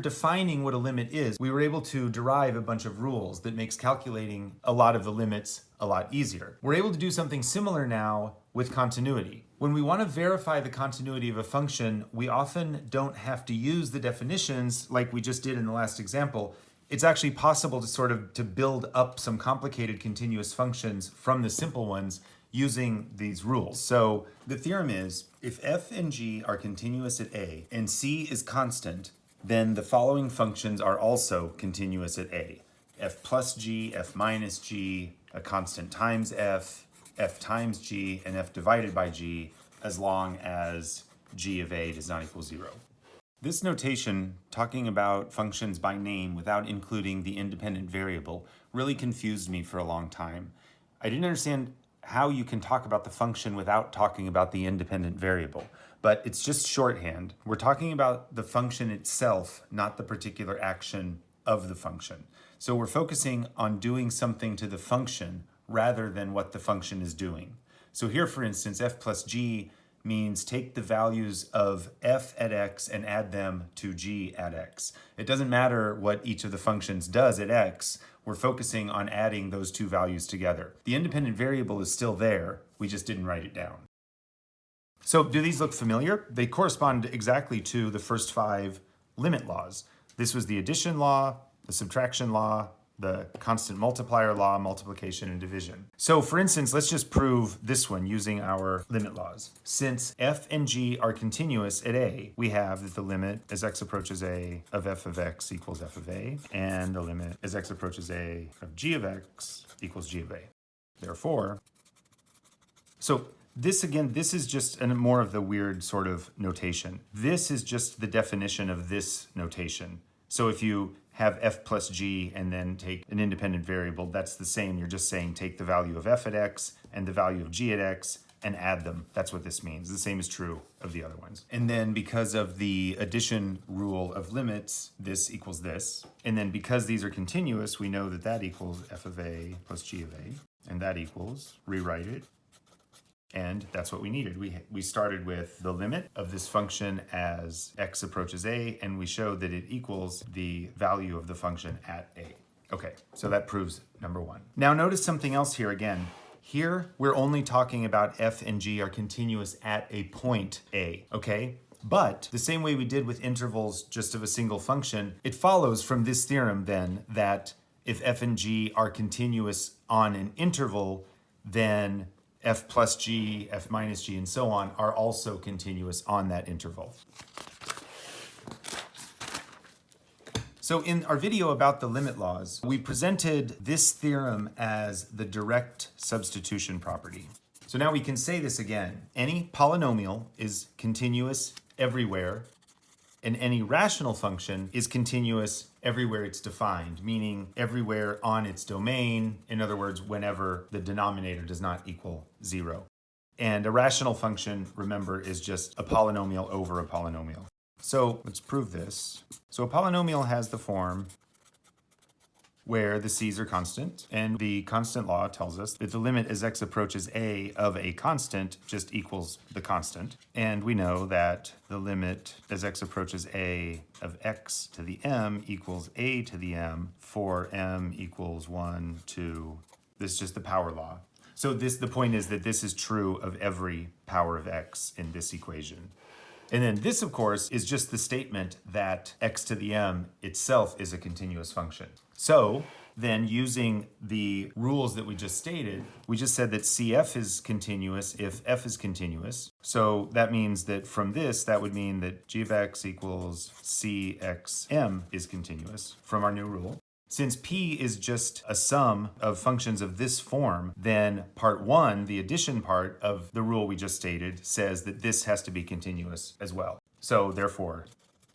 defining what a limit is, we were able to derive a bunch of rules that makes calculating a lot of the limits a lot easier. We're able to do something similar now with continuity. When we want to verify the continuity of a function, we often don't have to use the definitions like we just did in the last example. It's actually possible to build up some complicated continuous functions from the simple ones using these rules. So the theorem is, if f and g are continuous at a and c is constant, then the following functions are also continuous at a. F plus g, f minus g, a constant times f, f times g, and f divided by g, as long as g of a does not equal 0. This notation, talking about functions by name without including the independent variable, really confused me for a long time. I didn't understand how you can talk about the function without talking about the independent variable, but it's just shorthand. We're talking about the function itself, not the particular action of the function. So we're focusing on doing something to the function rather than what the function is doing. So here, for instance, f plus g means take the values of f at x and add them to g at x. It doesn't matter what each of the functions does at x, we're focusing on adding those two values together. The independent variable is still there, we just didn't write it down. So do these look familiar? They correspond exactly to the first 5 limit laws. This was the addition law, the subtraction law, the constant multiplier law, multiplication and division. So for instance, let's just prove this one using our limit laws. Since f and g are continuous at a, we have that the limit as x approaches a of f of x equals f of a, and the limit as x approaches a of g of x equals g of a. Therefore, so this is just more of the weird sort of notation. This is just the definition of this notation. So if you have f plus g and then take an independent variable, that's the same. You're just saying take the value of f at x and the value of g at x and add them. That's what this means. The same is true of the other ones. And then because of the addition rule of limits, this equals this. And then because these are continuous, we know that that equals f of a plus g of a. And that equals, rewrite it. And that's what we needed. We started with the limit of this function as x approaches a, and we showed that it equals the value of the function at a. Okay, so that proves number 1. Now notice something else here again. Here, we're only talking about f and g are continuous at a point a, okay? But the same way we did with intervals just of a single function, it follows from this theorem then that if f and g are continuous on an interval, then f plus g, f minus g, and so on are also continuous on that interval. So in our video about the limit laws, we presented this theorem as the direct substitution property. So now we can say this again. Any polynomial is continuous everywhere, and any rational function is continuous everywhere it's defined, meaning everywhere on its domain, in other words, whenever the denominator does not equal 0. And a rational function, remember, is just a polynomial over a polynomial. So let's prove this. So a polynomial has the form where the c's are constant, and the constant law tells us that the limit as x approaches a of a constant just equals the constant. And we know that the limit as x approaches a of x to the m equals a to the m for m equals 1, 2. This is just the power law. So the point is that this is true of every power of x in this equation. And then this, of course, is just the statement that x to the m itself is a continuous function. So then using the rules that we just stated, we just said that CF is continuous if f is continuous. So that means that from this, that would mean that g of x equals cxm is continuous from our new rule. Since p is just a sum of functions of this form, then part 1, the addition part of the rule we just stated, says that this has to be continuous as well. So therefore,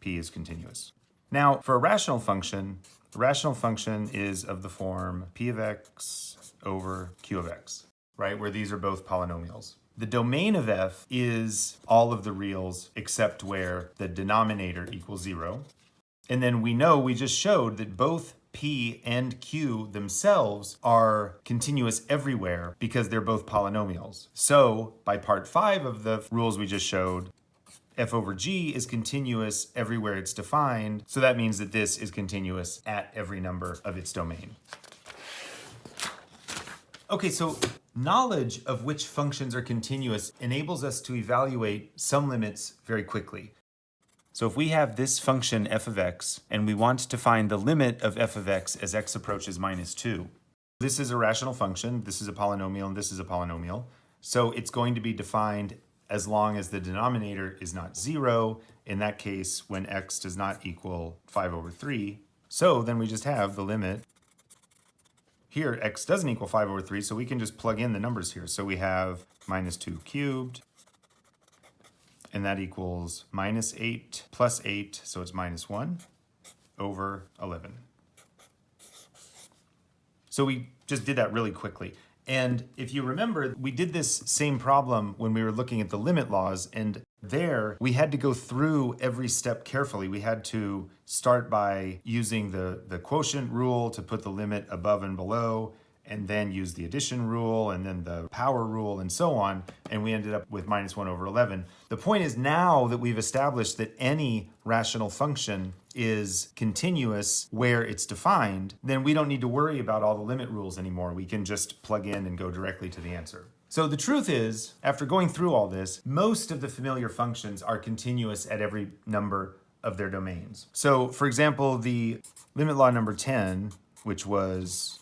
p is continuous. Now, for a rational function, the rational function is of the form p of x over q of x, right? Where these are both polynomials. The domain of f is all of the reals except where the denominator equals 0. And then we just showed that both p and q themselves are continuous everywhere because they're both polynomials. So by part 5 of the rules we just showed, f over g is continuous everywhere it's defined, so that means that this is continuous at every number of its domain. Okay, so knowledge of which functions are continuous enables us to evaluate some limits very quickly. So if we have this function f of x, and we want to find the limit of f of x as x approaches -2, this is a rational function, this is a polynomial, and this is a polynomial. So it's going to be defined as long as the denominator is not 0, in that case when x does not equal 5 over 3. So then we just have the limit. Here, x doesn't equal 5 over 3, so we can just plug in the numbers here. So we have -2 cubed, and that equals -8 plus 8, so it's -1 over 11. So we just did that really quickly. And if you remember, we did this same problem when we were looking at the limit laws, and there we had to go through every step carefully. We had to start by using the quotient rule to put the limit above and below, and then use the addition rule, and then the power rule, and so on, and we ended up with -1 over 11. The point is, now that we've established that any rational function is continuous where it's defined, then we don't need to worry about all the limit rules anymore. We can just plug in and go directly to the answer. So the truth is, after going through all this, most of the familiar functions are continuous at every number of their domains. So for example, the limit law number 10, which was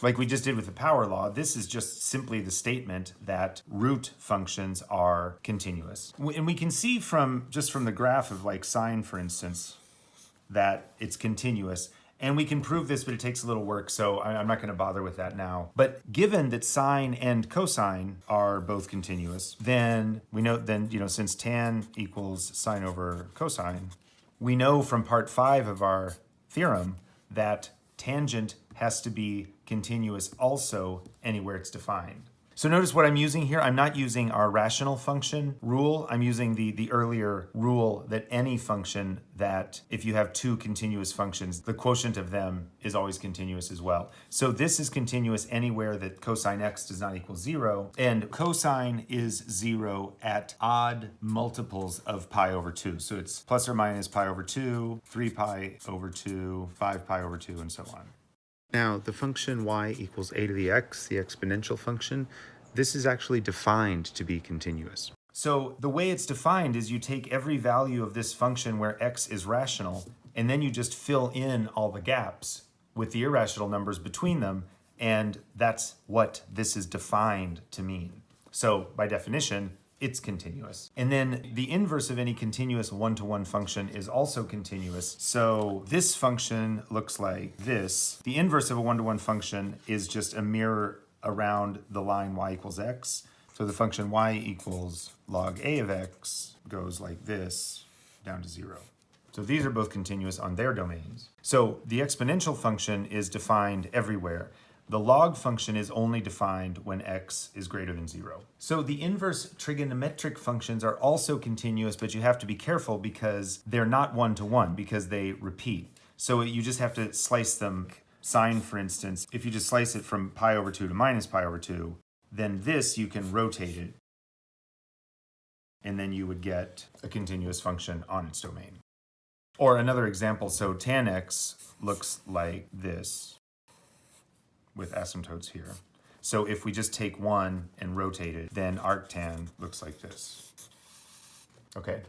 like we just did with the power law, this is just simply the statement that root functions are continuous. And we can see just from the graph of like sine, for instance, that it's continuous. And we can prove this, but it takes a little work, so I'm not going to bother with that now. But given that sine and cosine are both continuous, then we know, since tan equals sine over cosine, we know from part 5 of our theorem that tangent has to be continuous also anywhere it's defined. So notice what I'm using here. I'm not using our rational function rule. I'm using the earlier rule that any function that if you have two continuous functions, the quotient of them is always continuous as well. So this is continuous anywhere that cosine x does not equal 0, and cosine is 0 at odd multiples of pi over 2. So it's plus or minus pi over 2, 3 pi over 2, 5 pi over 2, and so on. Now, the function y equals a to the x, the exponential function, this is actually defined to be continuous. So the way it's defined is you take every value of this function where x is rational, and then you just fill in all the gaps with the irrational numbers between them, and that's what this is defined to mean. So by definition, it's continuous. And then the inverse of any continuous one-to-one function is also continuous. So this function looks like this. The inverse of a one-to-one function is just a mirror around the line y equals x. So the function y equals log a of x goes like this down to 0. So these are both continuous on their domains. So the exponential function is defined everywhere. The log function is only defined when x is greater than 0. So the inverse trigonometric functions are also continuous, but you have to be careful because they're not one-to-one, because they repeat. So you just have to slice them. Sine, for instance, if you just slice it from pi over 2 to minus pi over 2, then this you can rotate it, and then you would get a continuous function on its domain. Or another example, so tan x looks like this, with asymptotes here. So if we just take one and rotate it, then arctan looks like this. Okay.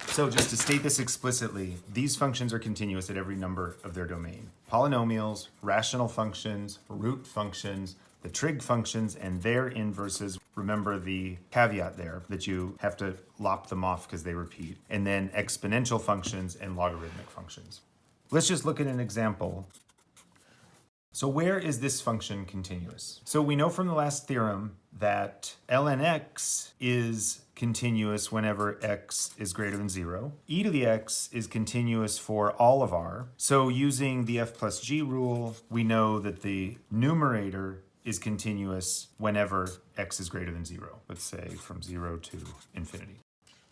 So just to state this explicitly, these functions are continuous at every number of their domain. Polynomials, rational functions, root functions, the trig functions, and their inverses. Remember the caveat there that you have to lop them off because they repeat. And then exponential functions and logarithmic functions. Let's just look at an example. So where is this function continuous? So we know from the last theorem that ln x is continuous whenever x is greater than 0. E to the x is continuous for all of r. So using the f plus g rule, we know that the numerator is continuous whenever x is greater than 0. Let's say from 0 to infinity.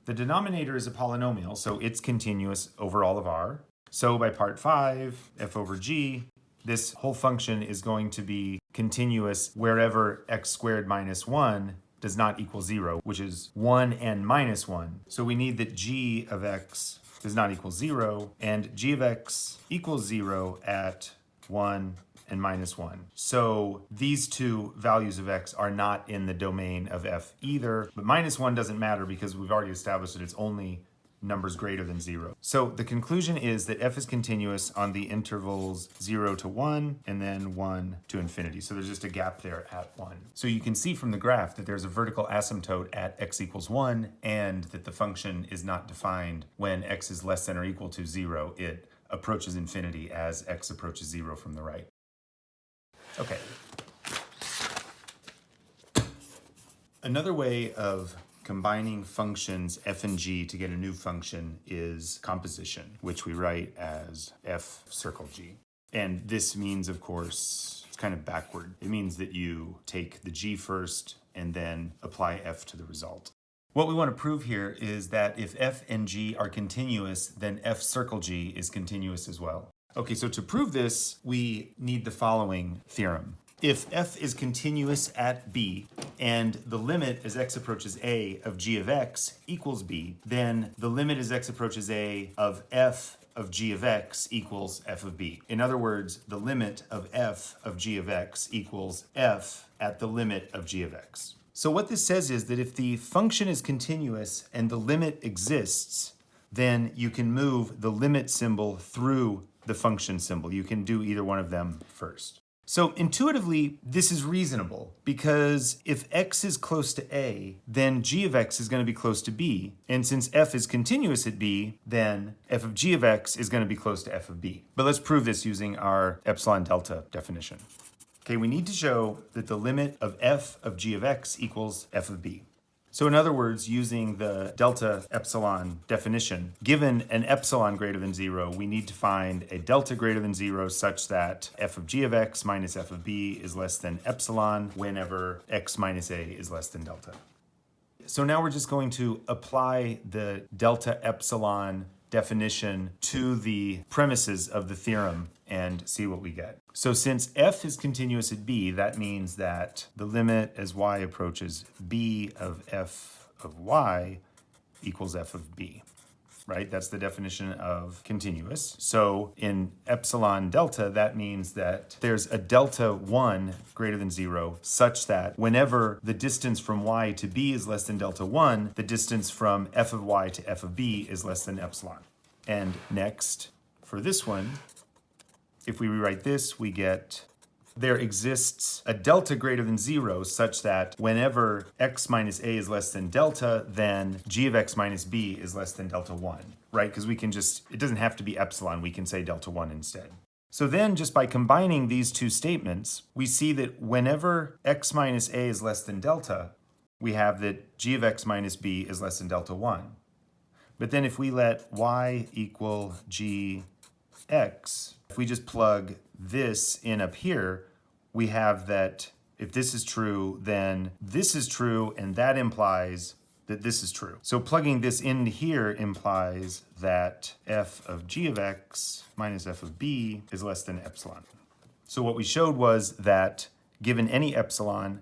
The denominator is a polynomial, so it's continuous over all of r. So by part 5, f over g, this whole function is going to be continuous wherever x squared minus 1 does not equal 0, which is 1 and minus 1. So we need that g of x does not equal 0, and g of x equals 0 at 1 and minus 1. So these two values of x are not in the domain of f either, but minus 1 doesn't matter because we've already established that it's only numbers greater than 0. So the conclusion is that f is continuous on the intervals 0 to 1 and then 1 to infinity. So there's just a gap there at 1. So you can see from the graph that there's a vertical asymptote at x equals 1 and that the function is not defined when x is less than or equal to 0. It approaches infinity as x approaches 0 from the right. Okay. Another way of combining functions f and g to get a new function is composition, which we write as f circle g. And this means, of course, it's kind of backward. It means that you take the g first and then apply f to the result. What we want to prove here is that if f and g are continuous, then f circle g is continuous as well. Okay, so to prove this, we need the following theorem. If f is continuous at b and the limit as x approaches a of g of x equals b, then the limit as x approaches a of f of g of x equals f of b. In other words, the limit of f of g of x equals f at the limit of g of x. So what this says is that if the function is continuous and the limit exists, then you can move the limit symbol through the function symbol. You can do either one of them first. So intuitively, this is reasonable because if x is close to a, then g of x is going to be close to b. And since f is continuous at b, then f of g of x is going to be close to f of b. But let's prove this using our epsilon delta definition. Okay, we need to show that the limit of f of g of x equals f of b. So in other words, using the delta epsilon definition, given an epsilon greater than 0, we need to find a delta greater than 0 such that f of g of x minus f of b is less than epsilon whenever x minus a is less than delta. So now we're just going to apply the delta epsilon definition to the premises of the theorem and see what we get. So since f is continuous at b, that means that the limit as y approaches b of f of y equals f of b, right? That's the definition of continuous. So in epsilon delta, that means that there's a delta 1 greater than 0 such that whenever the distance from y to b is less than delta 1, the distance from f of y to f of b is less than epsilon. And next, for this one, if we rewrite this, we get there exists a delta greater than 0 such that whenever x minus a is less than delta, then g of x minus b is less than delta 1, right? Because we can just, it doesn't have to be epsilon, we can say delta 1 instead. So then just by combining these two statements, we see that whenever x minus a is less than delta, we have that g of x minus b is less than delta 1. But then if we let y equal g x, if we just plug this in up here, we have that if this is true, then this is true, and that implies that this is true. So plugging this in here implies that f of g of x minus f of b is less than epsilon. So what we showed was that given any epsilon,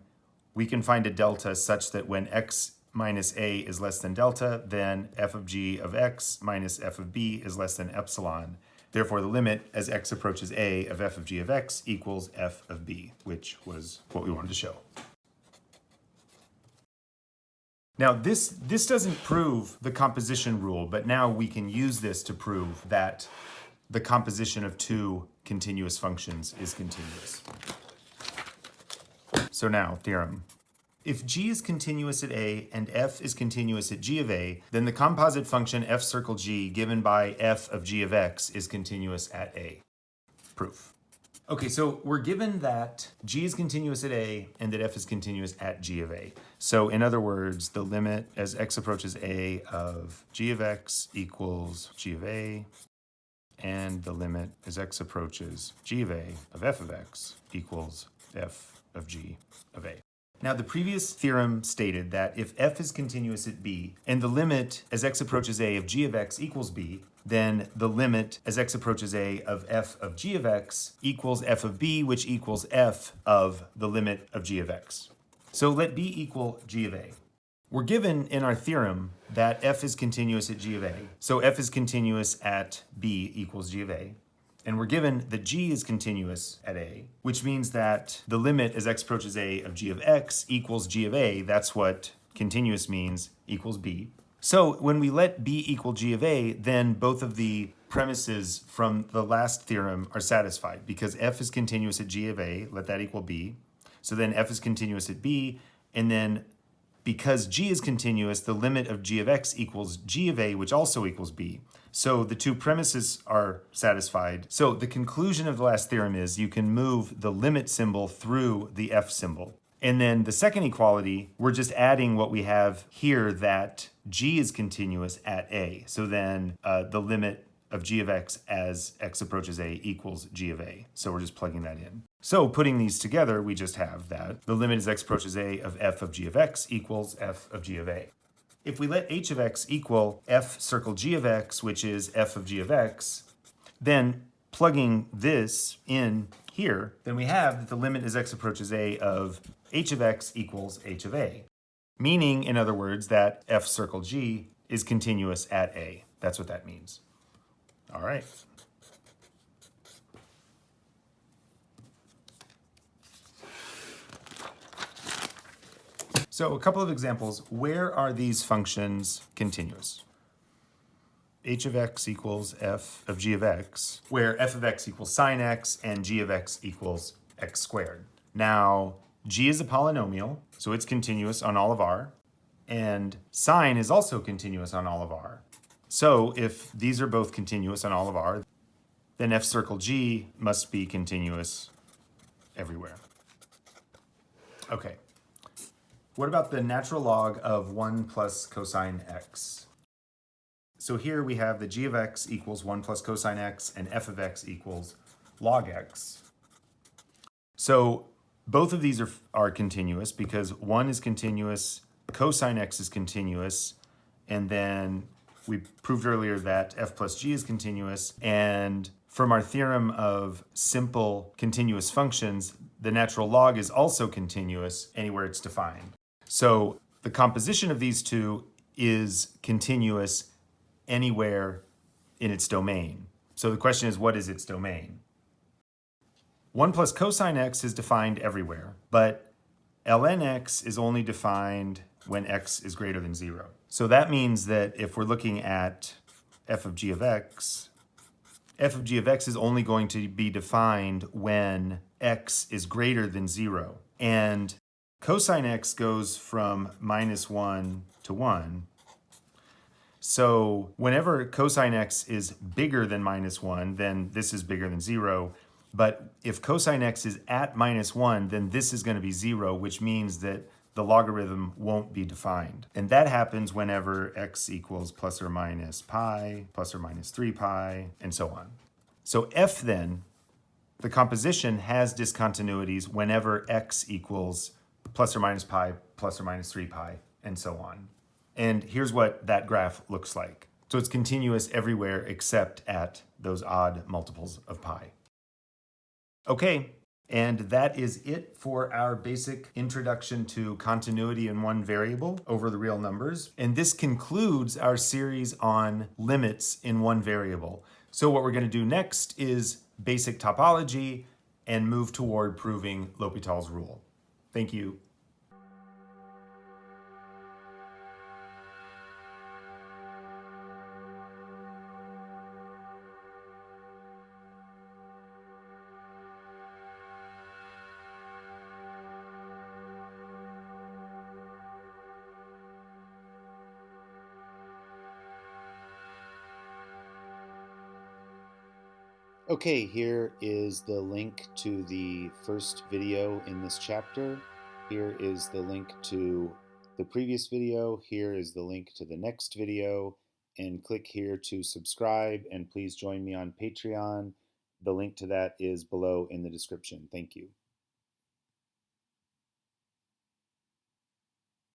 we can find a delta such that when x minus a is less than delta, then f of g of x minus f of b is less than epsilon. Therefore, the limit as x approaches a of f of g of x equals f of b, which was what we wanted to show. Now, this doesn't prove the composition rule, but now we can use this to prove that the composition of two continuous functions is continuous. So now, theorem. If g is continuous at a and f is continuous at g of a, then the composite function f circle g given by f of g of x is continuous at a. Proof. Okay, so we're given that g is continuous at a and that f is continuous at g of a. So in other words, the limit as x approaches a of g of x equals g of a, and the limit as x approaches g of a of f of x equals f of g of a. Now, the previous theorem stated that if f is continuous at b and the limit as x approaches a of g of x equals b, then the limit as x approaches a of f of g of x equals f of b, which equals f of the limit of g of x. So let B equal g of a. We're given in our theorem that f is continuous at g of a. So f is continuous at b equals g of a. And we're given that g is continuous at a, which means that the limit as x approaches a of g of x equals g of a. That's what continuous means, equals b. So when we let b equal g of a, then both of the premises from the last theorem are satisfied because f is continuous at g of a, let that equal b. So then f is continuous at b, and then because g is continuous, the limit of g of x equals g of a, which also equals b. So the two premises are satisfied. So the conclusion of the last theorem is you can move the limit symbol through the f symbol. And then the second equality, we're just adding what we have here, that g is continuous at a. So then the limit of g of x as x approaches a equals g of a. So we're just plugging that in. So putting these together, we just have that the limit as x approaches a of f of g of x equals f of g of a. If we let h of x equal f circle g of x, which is f of g of x, then plugging this in here, then we have that the limit as x approaches a of h of x equals h of a. Meaning, in other words, that f circle g is continuous at a. That's what that means. All right. So a couple of examples. Where are these functions continuous? H of x equals f of g of x, where f of x equals sine x and g of x equals x squared. Now, g is a polynomial, so it's continuous on all of R, and sine is also continuous on all of R. So if these are both continuous on all of R, then f circle g must be continuous everywhere. Okay. What about the natural log of 1 plus cosine x? So here we have the g of x equals 1 plus cosine x and f of x equals log x. So both of these are continuous because 1 is continuous, cosine x is continuous, and then we proved earlier that f plus g is continuous. And from our theorem of simple continuous functions, the natural log is also continuous anywhere it's defined. So the composition of these two is continuous anywhere in its domain. So the question is, what is its domain? 1 plus cosine x is defined everywhere, but ln x is only defined when x is greater than 0. So that means that if we're looking at f of g of x is only going to be defined when x is greater than 0. And cosine x goes from -1 to 1. So whenever cosine x is bigger than -1, then this is bigger than 0. But if cosine x is at -1, then this is going to be 0, which means that the logarithm won't be defined. And that happens whenever x equals plus or minus pi, plus or minus 3 pi, and so on. So f then, the composition has discontinuities whenever x equals plus or minus pi, plus or minus 3 pi, and so on. And here's what that graph looks like. So it's continuous everywhere except at those odd multiples of pi. Okay, and that is it for our basic introduction to continuity in one variable over the real numbers. And this concludes our series on limits in one variable. So what we're going to do next is basic topology and move toward proving L'Hopital's rule. Thank you. Okay, here is the link to the first video in this chapter. Here is the link to the previous video. Here is the link to the next video. And click here to subscribe, and please join me on Patreon. The link to that is below in the description. Thank you.